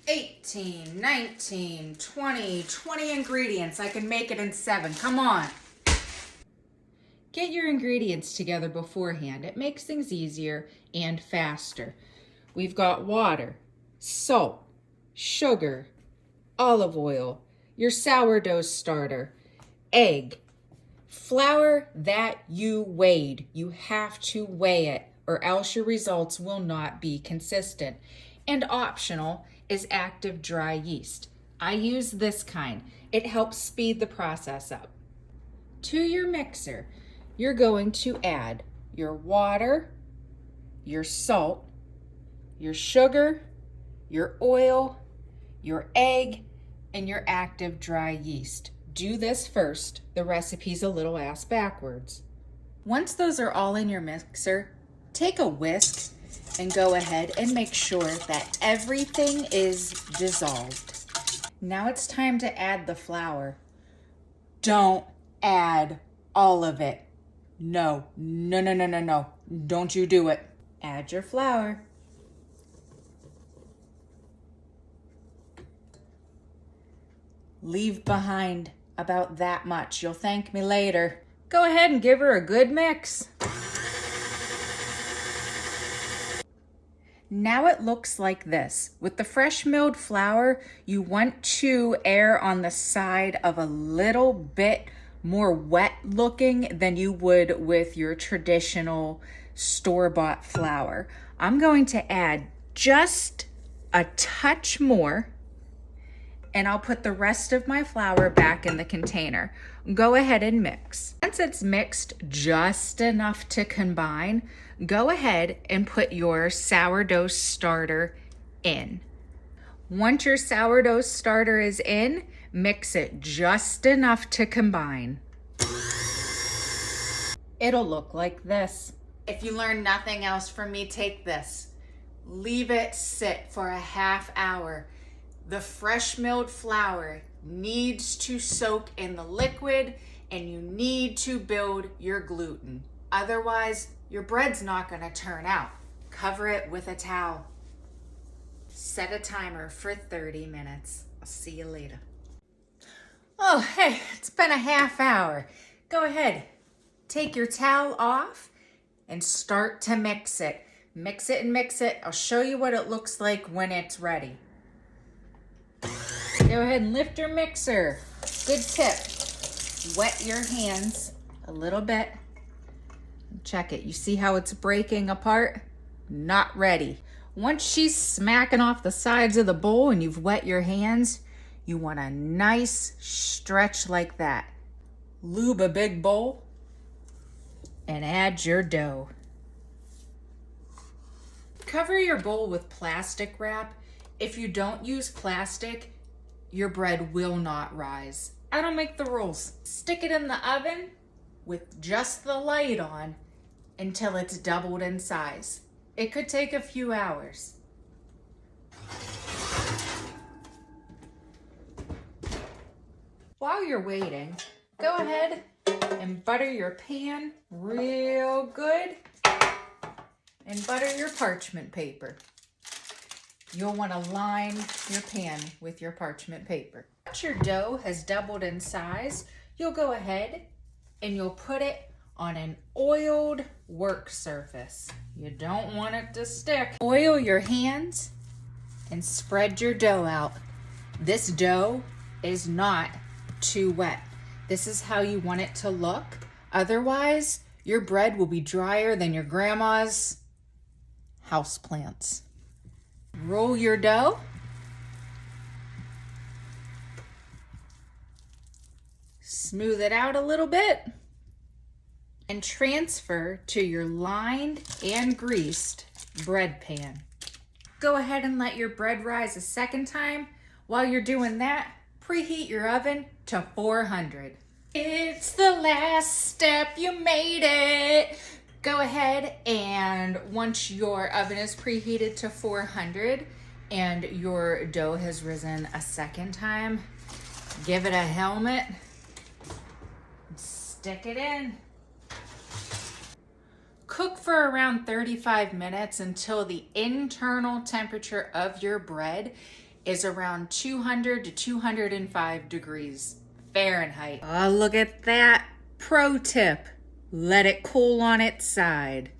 18, 19, 20 ingredients. I can make it in 7. Come on. Get your ingredients together beforehand. It makes things easier and faster. We've got water, salt, sugar, olive oil, your sourdough starter, egg, flour that you weighed. You have to weigh it or else your results will not be consistent. And optional is active dry yeast. I use this kind. It helps speed the process up. To your mixer, you're going to add your water, your salt, your sugar, your oil, your egg, and your active dry yeast. Do this first. The recipe's a little ass backwards. Once those are all in your mixer, take a whisk and go ahead and make sure that everything is dissolved. Now it's time to add the flour. Don't add all of it. No. Don't you do it. Add your flour. Leave behind about that much. You'll thank me later. Go ahead and give her a good mix. Now it looks like this. With the fresh milled flour, you want to err on the side of a little bit more wet looking than you would with your traditional store-bought flour. I'm going to add just a touch more, and I'll put the rest of my flour back in the container. Go ahead and mix. Once it's mixed just enough to combine, go ahead and put your sourdough starter in. Once your sourdough starter is in, mix it just enough to combine. It'll look like this. If you learn nothing else from me, take this. Leave it sit for a half hour. The fresh milled flour needs to soak in the liquid and you need to build your gluten. Otherwise, your bread's not gonna turn out. Cover it with a towel. Set a timer for 30 minutes. I'll see you later. Oh, hey, it's been a half hour. Go ahead, take your towel off and start to mix it. Mix it and mix it. I'll show you what it looks like when it's ready. Go ahead and lift your mixer. Good tip. Wet your hands a little bit. Check it. You see how it's breaking apart? Not ready. Once she's smacking off the sides of the bowl and you've wet your hands, you want a nice stretch like that. Lube a big bowl and add your dough. Cover your bowl with plastic wrap. If you don't use plastic, your bread will not rise. I don't make the rules. Stick it in the oven with just the light on until it's doubled in size. It could take a few hours. While you're waiting, go ahead and butter your pan real good and butter your parchment paper. You'll want to line your pan with your parchment paper. Once your dough has doubled in size, you'll go ahead and you'll put it on an oiled work surface. You don't want it to stick. Oil your hands and spread your dough out. This dough is not too wet. This is how you want it to look. Otherwise, your bread will be drier than your grandma's houseplants. Roll your dough. Smooth it out a little bit and transfer to your lined and greased bread pan. Go ahead and let your bread rise a second time. While you're doing that, preheat your oven to 400. It's the last step, you made it. Go ahead and once your oven is preheated to 400 and your dough has risen a second time, give it a helmet, stick it in. Cook for around 35 minutes until the internal temperature of your bread is around 200 to 205 degrees Fahrenheit. Oh, look at that. Pro tip, let it cool on its side.